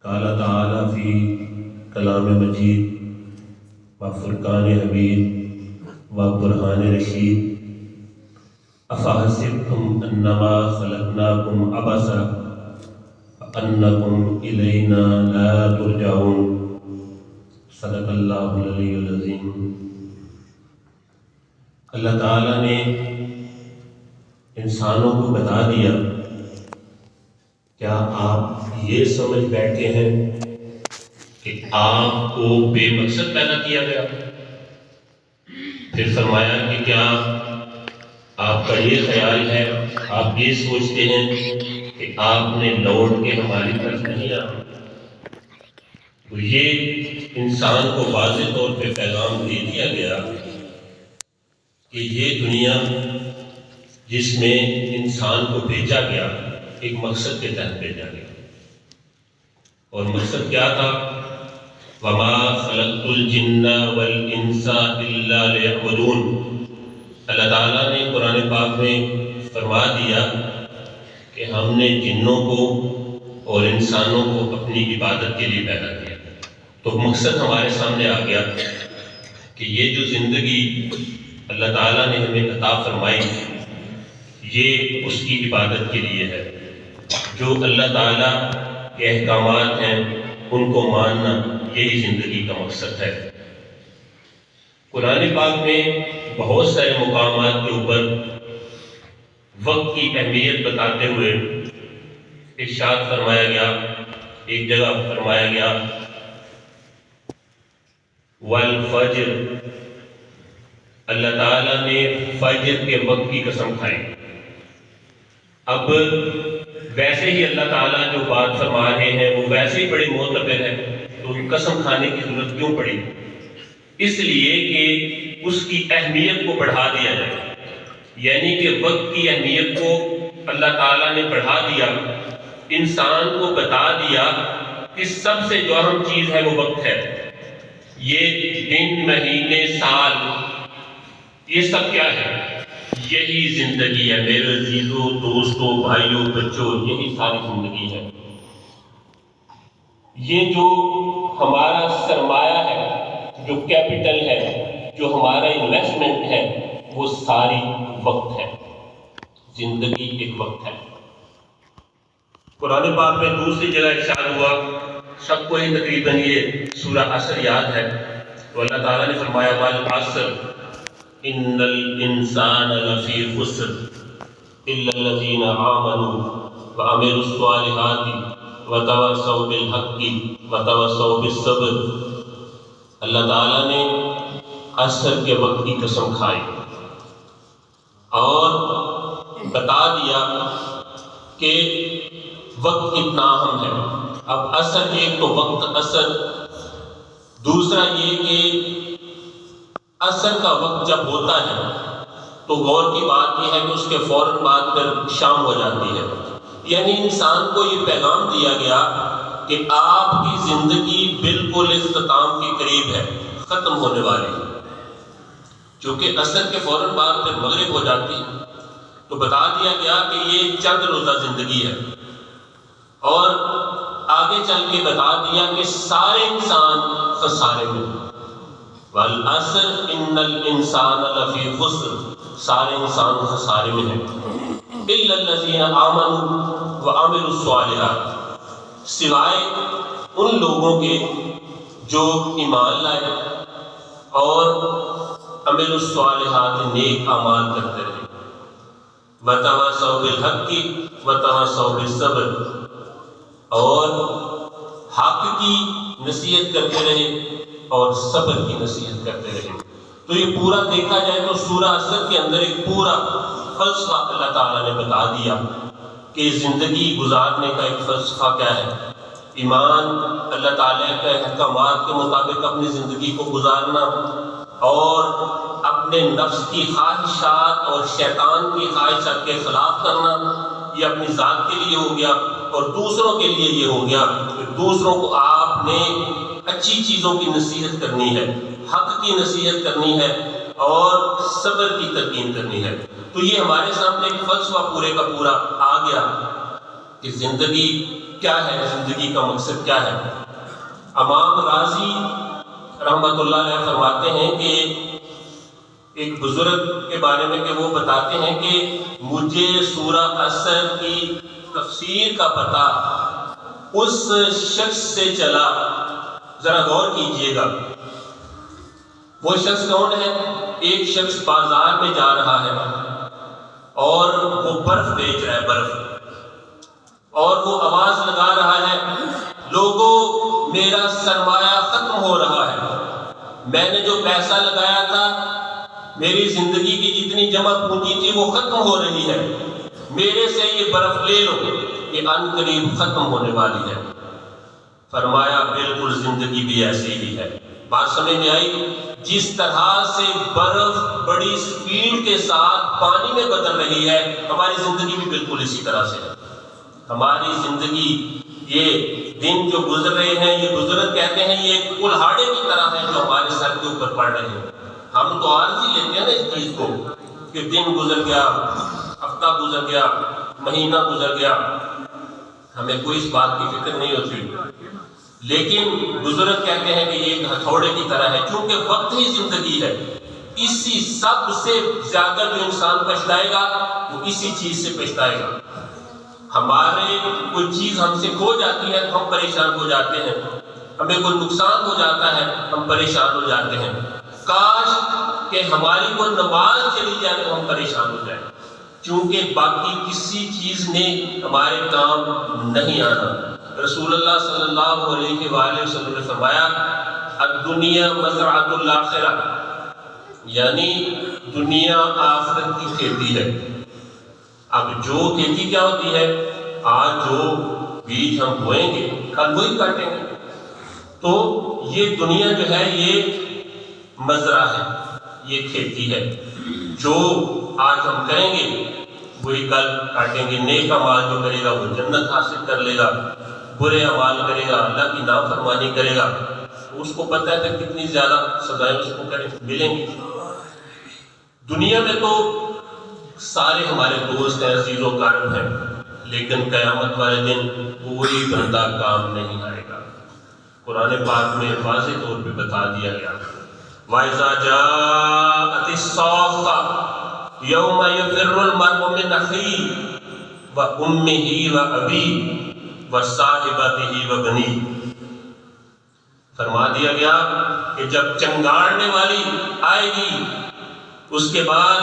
قال تعالی فی کلام مجید و فرقان حمید و برہان رشید افحسبتم انما خلقناکم عبثا وانکم الینا لا ترجعون۔ صدق اللہ العلی العظیم۔ اللہ تعالیٰ نے انسانوں کو بتا دیا، کیا آپ یہ سمجھ بیٹھے ہیں کہ آپ کو بے مقصد پیدا کیا گیا؟ پھر فرمایا کہ کیا آپ کا یہ خیال ہے، آپ یہ سوچتے ہیں کہ آپ نے لوٹ کے ہماری طرف نہیں آنا؟ تو یہ انسان کو واضح طور پہ پیغام دے دیا گیا کہ یہ دنیا جس میں انسان کو بھیجا گیا ایک مقصد کے تحت بھیجا گیا، اور مقصد کیا تھا؟ وَمَا خَلَقْتُ الْجِنَّ وَالْإِنسَ إِلَّا لِيَعْبُدُونَ۔ اللہ تعالیٰ نے قرآن پاک میں فرما دیا کہ ہم نے جنوں کو اور انسانوں کو اپنی عبادت کے لیے پیدا کیا۔ تو مقصد ہمارے سامنے آ گیا کہ یہ جو زندگی اللہ تعالیٰ نے ہمیں عطا فرمائی یہ اس کی عبادت کے لیے ہے۔ جو اللہ تعالیٰ کے احکامات ہیں ان کو ماننا یہی زندگی کا مقصد ہے۔ قرآن پاک میں بہت سارے مقامات کے اوپر وقت کی اہمیت بتاتے ہوئے ارشاد فرمایا گیا۔ ایک جگہ فرمایا گیا والفجر، اللہ تعالیٰ نے فجر کے وقت کی قسم کھائی۔ اب ویسے ہی اللہ تعالیٰ جو بات فرما رہے ہیں وہ ویسے ہی بڑے معتبر ہے، تو قسم کھانے کی ضرورت کیوں پڑی؟ اس لیے کہ اس کی اہمیت کو بڑھا دیا جائے، یعنی کہ وقت کی اہمیت کو اللہ تعالیٰ نے بڑھا دیا، انسان کو بتا دیا کہ سب سے جو اہم چیز ہے وہ وقت ہے۔ یہ دن، مہینے، سال، یہ سب کیا ہے؟ یہی زندگی ہے میرے عزیزوں، دوستوں، بھائیوں، بچوں، یہی ساری زندگی ہے۔ یہ جو ہمارا سرمایہ ہے، جو کیپٹل ہے، جو ہمارا انویسٹمنٹ ہے، وہ ساری وقت ہے۔ زندگی ایک وقت ہے۔ قرآن پاک میں دوسری جگہ ارشاد ہوا، سب کو ہی تقریباً یہ سورہ عصر یاد ہے، تو اللہ تعالیٰ نے فرمایا والعصر ان الانسان لفی خسر الا الذین آمنوا وعملوا الصالحات وتواصوا بالحق وتواصوا بالصبر۔ اللہ تعالیٰ نے عصر کے وقت کی قسم کھائی اور بتا دیا کہ وقت کتنا اہم ہے۔ اب عصر، ایک تو وقت عصر، دوسرا یہ کہ عصر کا وقت جب ہوتا ہے تو غور کی بات یہ ہے کہ اس کے فوراً بعد پھر شام ہو جاتی ہے، یعنی انسان کو یہ پیغام دیا گیا کہ آپ کی زندگی بالکل اختتام کے قریب ہے، ختم ہونے والی ہے۔ چونکہ عصر کے فوراً بعد پھر مغرب ہو جاتی ہے، تو بتا دیا گیا کہ یہ چند روزہ زندگی ہے، اور آگے چل کے بتا دیا کہ سارے انسان خسارے میں۔ والعصر ان الانسان لفی خسر، سارے انسان خسارے میں ہیں۔ الا الذین آمنوا وعملوا الصالحات، سوائے ان لوگوں کے جو ایمان لائے اور عملوا الصالحات، نیک اعمال کرتے رہے۔ وتواصوا بالحق وتواصوا بالصبر، اور حق کی نصیحت کرتے رہے اور صبر کی نصیحت کرتے رہے۔ تو یہ پورا دیکھا جائے تو سورہ عصر کے اندر ایک پورا فلسفہ اللہ تعالیٰ نے بتا دیا کہ زندگی گزارنے کا ایک فلسفہ کیا ہے۔ ایمان، اللہ تعالیٰ کے احکامات کے مطابق اپنی زندگی کو گزارنا، اور اپنے نفس کی خواہشات اور شیطان کی خواہشات کے خلاف کرنا، یہ اپنی ذات کے لیے ہو گیا، اور دوسروں کے لیے یہ ہو گیا کہ دوسروں کو آپ نے اچھی چیزوں کی نصیحت کرنی ہے، حق کی نصیحت کرنی ہے، اور صبر کی تلقین کرنی ہے۔ تو یہ ہمارے سامنے ایک فلسفہ پورے کا پورا آ گیا کہ زندگی کیا ہے زندگی کا مقصد کیا ہے؟ امام راضی رحمۃ اللہ علیہ فرماتے ہیں کہ ایک بزرگ کے بارے میں کہ وہ بتاتے ہیں کہ مجھے سورہ عصر کی تفسیر کا پتہ اس شخص سے چلا، ذرا غور کیجئے گا، وہ شخص کون ہے؟ ایک شخص بازار میں جا رہا ہے اور وہ برف بیچ رہا ہے، برف، اور وہ آواز لگا رہا ہے، لوگوں میرا سرمایہ ختم ہو رہا ہے، میں نے جو پیسہ لگایا تھا، میری زندگی کی جتنی جمع پونجی تھی وہ ختم ہو رہی ہے، میرے سے یہ برف لے لو، یہ ان قریب ختم ہونے والی ہے۔ فرمایا بالکل زندگی بھی ایسی ہی ہے۔ بات سمجھ میں آئی؟ جس طرح سے برف بڑی سپیڈ کے ساتھ پانی میں بدل رہی ہے، ہماری زندگی بھی بالکل اسی طرح سے ہے۔ ہماری زندگی، یہ دن جو گزر رہے ہیں، یہ بزرگ کہتے ہیں یہ کلہاڑے کی طرح ہے جو ہمارے سر کے اوپر پڑ رہے ہیں۔ ہم تو عارضی لیتے ہیں نا اس چیز کو کہ دن گزر گیا، ہفتہ گزر گیا، مہینہ گزر گیا، ہمیں کوئی اس بات کی فکر نہیں ہوتی۔ لیکن بزرگ کہتے ہیں کہ یہ ایک ہتھوڑے کی طرح ہے، چونکہ وقت ہی زندگی ہے، اسی سب سے زیادہ جو انسان پچھتائے گا وہ اسی چیز سے پچھتائے گا۔ ہمارے کوئی چیز ہم سے کھو جاتی ہے تو ہم پریشان ہو جاتے ہیں، ہمیں کوئی نقصان ہو جاتا ہے ہم پریشان ہو جاتے ہیں، کاش کہ ہماری کوئی نماز چلی جائے تو ہم پریشان ہو جائیں، کیونکہ باقی کسی چیز نے ہمارے کام نہیں آنا۔ رسول اللہ صلی اللہ علیہ وآلہ وسلم نے فرمایا الدنیا مزرعۃ الآخرہ، یعنی دنیا آخرت کی کھیتی ہے۔ اب جو کھیتی کیا ہوتی ہے؟ آج جو بیج ہم بوئیں گے کل وہی کاٹیں گے، تو یہ دنیا جو ہے یہ مزرعہ ہے، یہ کھیتی ہے، جو آج ہم کریں گے وہی کل کاٹیں گے۔ نیک اعمال جو کرے گا وہ جنت حاصل کر لے گا، برے اعمال کرے گا اللہ کی نافرمانی کرے گا، اس کو پتہ ہے کہ کتنی زیادہ سزائیں اس کو ملیں گی۔ دنیا میں تو سارے ہمارے دوست ہیں، عزیز و کارم ہیں، لیکن قیامت والے دن کوئی بندہ کام نہیں آئے گا۔ قرآن پاک میں واضح طور پہ بتا دیا گیا وَإِذَا جَاءَتِ الصَّاخَّةُ يَوْمَ يَفِرُّ الْمَرْءُ مِنْ أَخِيهِ وَأُمِّهِ وَأَبِيهِ وَصَاحِبَتِهِ وَبَنِيهِ۔ فرما دیا گیا کہ جب چنگاڑنے والی آئے گی، اس کے بعد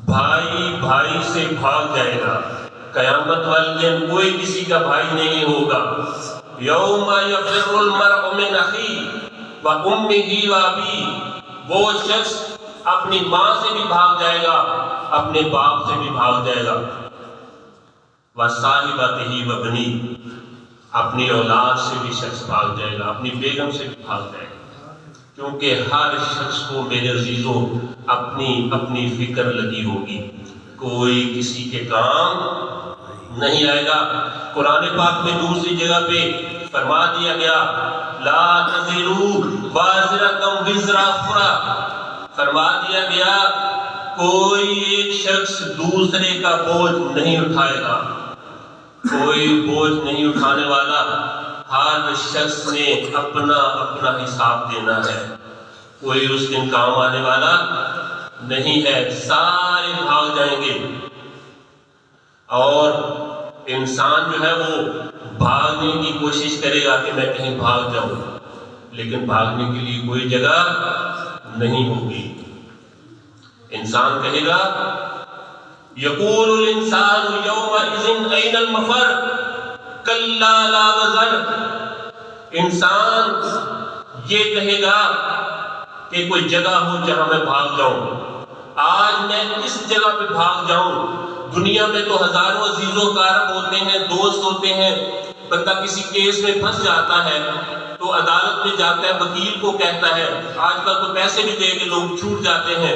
بھائی بھائی سے بھاگ جائے گا، قیامت والے دن کوئی کسی کا بھائی نہیں ہوگا۔ یوم یفر المرء من اخیہ وامہ وابیہ، وہ شخص اپنی ماں سے بھی بھاگ جائے گا، اپنے باپ سے بھی بھاگ جائے گا، وصاحبتہ وبنیہ، اپنی اولاد سے بھی شخص بھاگ جائے گا، اپنی بیگم سے بھی بھاگ جائے گا، کیونکہ ہر شخص کو میرے عزیزوں اپنی اپنی فکر لگی ہوگی، کوئی کسی کے کام نہیں آئے گا۔ قرآن پاک میں دوسری جگہ پہ فرما دیا گیا لا تزر وازرۃ وزر اخرى، فرما دیا گیا کوئی ایک شخص دوسرے کا بوجھ نہیں اٹھائے گا، کوئی بوجھ نہیں اٹھانے والا، ہر شخص نے اپنا اپنا حساب دینا ہے، کوئی اس دن کام آنے والا نہیں ہے، سارے بھاگ جائیں گے۔ اور انسان جو ہے وہ بھاگنے کی کوشش کرے گا کہ میں کہیں بھاگ جاؤں، لیکن بھاگنے کے لیے کوئی جگہ نہیں ہوگی۔ انسان کہے گا یقول الانسان یومئذ این المفر کلا لا وزر، انسان یہ کہے گا کہ کوئی جگہ ہو جہاں میں بھاگ جاؤں، آج میں اس جگہ پہ بھاگ جاؤں۔ دنیا میں تو ہزاروں عزیز و کارم ہوتے ہیں، دوست ہوتے ہیں، بندہ کسی کیس میں پھنس جاتا ہے تو عدالت میں جاتا ہے، وکیل کو کہتا ہے، آج کل تو پیسے بھی دے کے لوگ چھوٹ جاتے ہیں،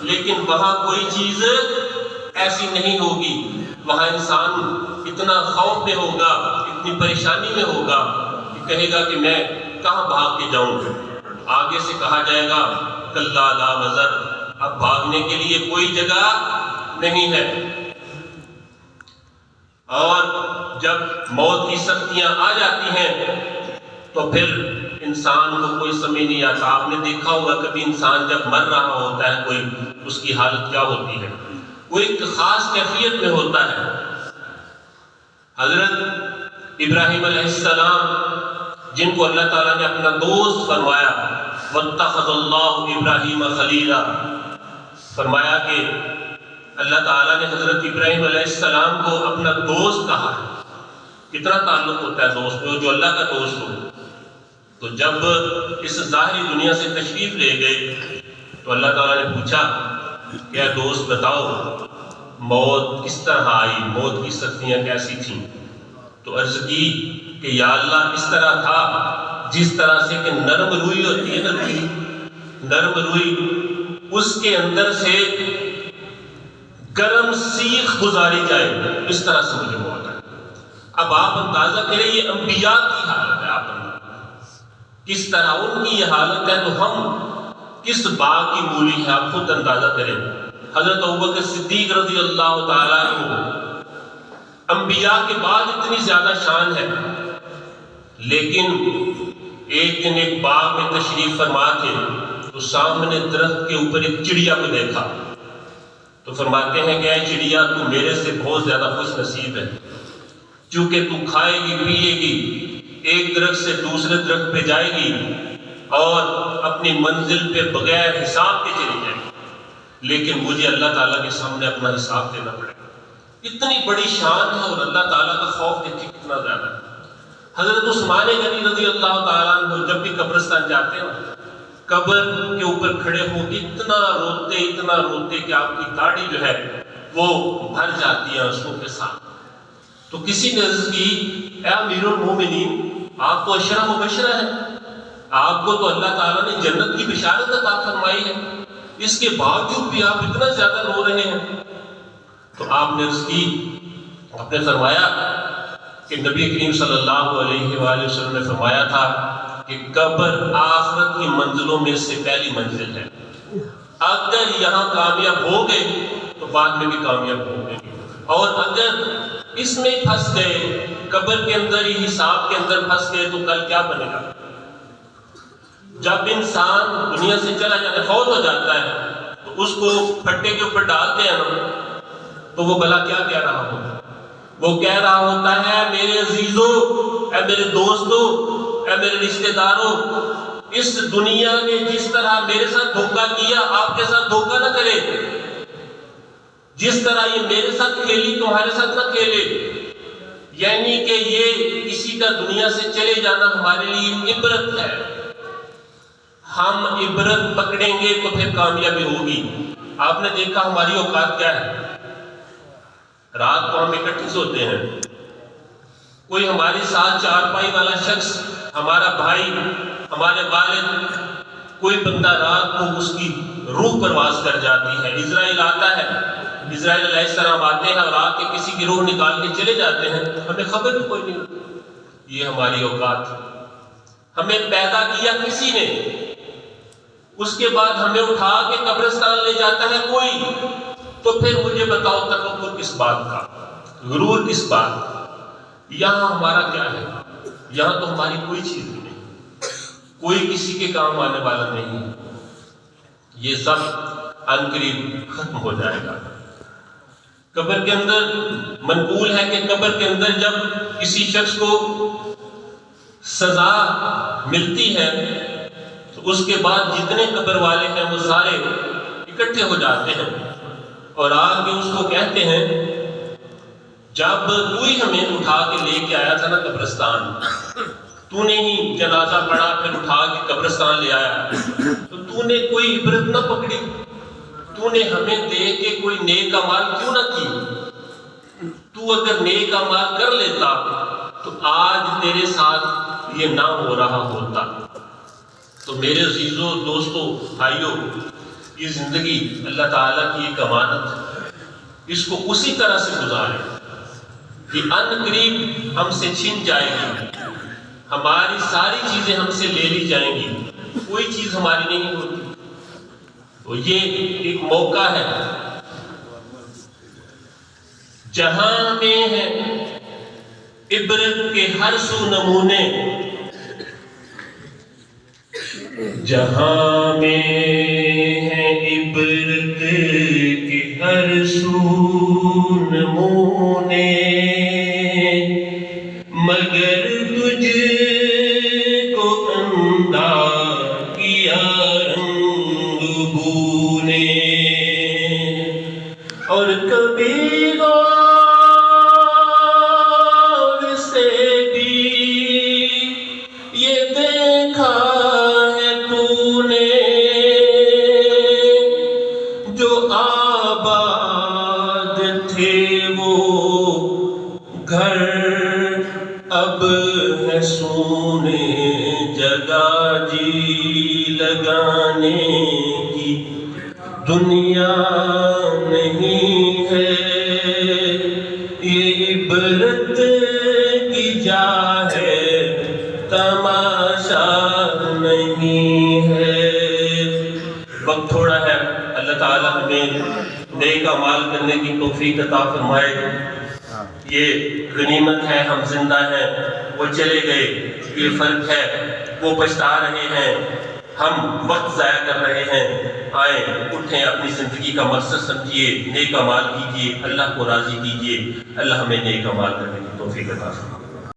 لیکن وہاں کوئی چیز ایسی نہیں ہوگی، وہاں انسان اتنا خوف میں ہوگا، اتنی پریشانی میں ہوگا کہ کہے گا کہ میں کہاں بھاگ کے جاؤں۔ آگے سے کہا جائے گا کلا لا وزر، اب بھاگنے کے لیے کوئی جگہ نہیں ہے۔ اور جب موت کی سختیاں آ جاتی ہیں تو پھر انسان کو کوئی سمجھ نہیں آتا. آپ نے دیکھا ہوگا کبھی انسان جب مر رہا ہوتا ہے کوئی، اس کی حالت کیا ہوتی ہے، وہ ایک خاص کیفیت میں ہوتا ہے. حضرت ابراہیم علیہ السلام جن کو اللہ تعالیٰ نے اپنا دوست فرمایا، واتخذ اللہ ابراہیم خلیلا، فرمایا کہ اللہ تعالیٰ نے حضرت ابراہیم علیہ السلام کو اپنا دوست کہا. کتنا تعلق ہوتا ہے دوست میں، جو اللہ کا دوست ہو. تو جب اس ظاہری دنیا سے تشریف لے گئے تو اللہ تعالیٰ نے پوچھا کہ اے دوست بتاؤ موت کس طرح آئی، موت کی سختیاں کیسی تھیں. تو عرض کی کہ یا اللہ اس طرح تھا جس طرح سے کہ نرم روئی ہوتی ہے نا، روئی، نرم روئی، اس کے اندر سے گرم سیخ گزاری جائے، اس طرح سے مجھے موت ہے. اب آپ اندازہ کریں یہ انبیاء کی حالت ہے، آپ کس طرح ان کی یہ حالت ہے، تو ہم کس باغ کی مولی ہے آپ خود اندازہ کریں. حضرت ابوبکر صدیق رضی اللہ تعالیٰ عنہ انبیاء کے بعد اتنی زیادہ شان ہے، لیکن ایک دن ایک باغ میں تشریف فرما تھے تو سامنے درخت کے اوپر ایک چڑیا کو دیکھا تو فرماتے ہیں کہ اے چڑیا تو میرے سے بہت زیادہ خوش نصیب ہے، چونکہ تو کھائے گی پیے گی، ایک درخت سے دوسرے درخت پہ جائے گی اور اپنی منزل پہ بغیر حساب کے چلی جائے گی، لیکن مجھے اللہ تعالیٰ کے سامنے اپنا حساب دینا پڑے گا. اتنی بڑی شان ہے اور اللہ تعالیٰ کا خوف دیکھیں کتنا زیادہ ہے. حضرت عثمان غنی رضی اللہ تعالیٰ عنہ جب بھی قبرستان جاتے ہیں قبر کے اوپر کھڑے ہو اتنا روتے کہ آپ کی داڑھی جو ہے وہ بھر جاتی ہے آنسوؤں کے ساتھ. تو کسی نے عرض کی اے امیر المومنین آپ تو اشرا مبشرہ ہیں، آپ کو تو اللہ تعالیٰ نے جنت کی بشارت عطا فرمائی ہے، اس کے باوجود بھی آپ اتنا زیادہ رو رہے ہیں. تو آپ نے عرض کی، آپ نے فرمایا کہ نبی کریم صلی اللہ علیہ وآلہ وسلم نے فرمایا تھا کہ قبر آخرت کی منزلوں میں سے پہلی منزل ہے، اگر یہاں کامیاب ہو گئے تو بعد میں بھی کامیاب ہو گئے، اور اگر اس میں پھنس گئے، قبر کے اندر ہی حساب کے اندر پھنس گئے تو کل کیا بنے گا. جب انسان دنیا سے چلا جاتا ہے، فوت ہو جاتا ہے، تو اس کو پھٹے کے اوپر ڈالتے ہیں تو وہ بھلا کیا کہہ رہا ہوتا ہے؟ وہ کہہ رہا ہوتا ہے میرے عزیزوں، اے میرے دوستوں، اے میرے رشتہ داروں، اس دنیا نے جس طرح میرے ساتھ دھوکہ کیا آپ کے ساتھ دھوکہ نہ کرے، جس طرح یہ میرے ساتھ کھیلی تمہارے ساتھ نہ کھیلے. یعنی کہ یہ کسی کا دنیا سے چلے جانا ہمارے لیے عبرت ہے، ہم عبرت پکڑیں گے تو پھر کامیابی ہوگی. آپ نے دیکھا ہماری اوقات کیا ہے، رات کو ہم اکٹھے سوتے ہیں، کوئی ہمارے ساتھ چارپائی والا شخص، ہمارا بھائی، ہمارے والد، کوئی بندہ رات کو اس کی روح پرواز کر جاتی ہے، اسرائیل آتا ہے، اسرائیل علیہ السلام آتے ہیں اور آ کے کسی کی روح نکال کے چلے جاتے ہیں، ہمیں خبر بھی کوئی نہیں ہوتی. یہ ہماری اوقات ہے. ہمیں پیدا کیا کسی نے، اس کے بعد ہمیں اٹھا کے قبرستان لے جاتا ہے کوئی، تو پھر مجھے بتاؤ تکبر کس بات کا، غرور کس بات کا. یہاں ہمارا کیا ہے؟ یہاں تو ہماری کوئی چیز نہیں، کوئی کسی کے کام آنے والا نہیں ہے. یہ سب عنقریب ختم ہو جائے گا. قبر کے اندر منقول ہے کہ قبر کے اندر جب کسی شخص کو سزا ملتی ہے تو اس کے بعد جتنے قبر والے ہیں وہ سارے اکٹھے ہو جاتے ہیں اور آ کے اس کو کہتے ہیں جب تو ہی ہمیں اٹھا کے لے کے آیا تھا نا قبرستان، تو نے ہی جنازہ پڑھا پھر اٹھا کے قبرستان لے آیا، تو تو نے کوئی عبرت نہ پکڑی، تو نے ہمیں دے کے کوئی نیک اعمال کیوں نہ کی؟ تو اگر نیک اعمال کر لیتا تو آج تیرے ساتھ یہ نہ ہو رہا ہوتا. تو میرے عزیزوں، دوستوں، بھائیوں، یہ زندگی اللہ تعالیٰ کی ایک امانت ہے، اس کو اسی طرح سے گزاریں کہ ان قریب ہم سے چھن جائے گی، ہماری ساری چیزیں ہم سے لے لی جائیں گی، کوئی چیز ہماری نہیں ہوتی. تو یہ ایک موقع ہے جہاں میں ہے عبرت کے ہر سو نمونے، جہاں میں ہے عبرت کے ہر سو نمونے، مگر تجھ کو اندھا کیا رنگ بو نے، اور کبھی غور سے بھی یہ دیکھا ہے تو نے، جو آباد تھے وہ گھر اب ہے سونے، جگہ جی لگانے کی دنیا نہیں ہے، یہ عبرت کی جا ہے تماشا نہیں ہے۔ وقت تھوڑا ہے، اللہ تعالیٰ ہمیں نیک اعمال کرنے کی توفیق عطا فرمائے۔ یہ غنیمت ہے، ہم زندہ ہیں، وہ چلے گئے، یہ فرق ہے، وہ پچھتا رہے ہیں، ہم وقت ضائع کر رہے ہیں۔ آئیں اٹھیں، اپنی زندگی کا مقصد سمجھیے، نیک اعمال کیجیے، اللہ کو راضی کیجیے، اللہ ہمیں نیک اعمال کرنے کی توفیق عطا فرمائے۔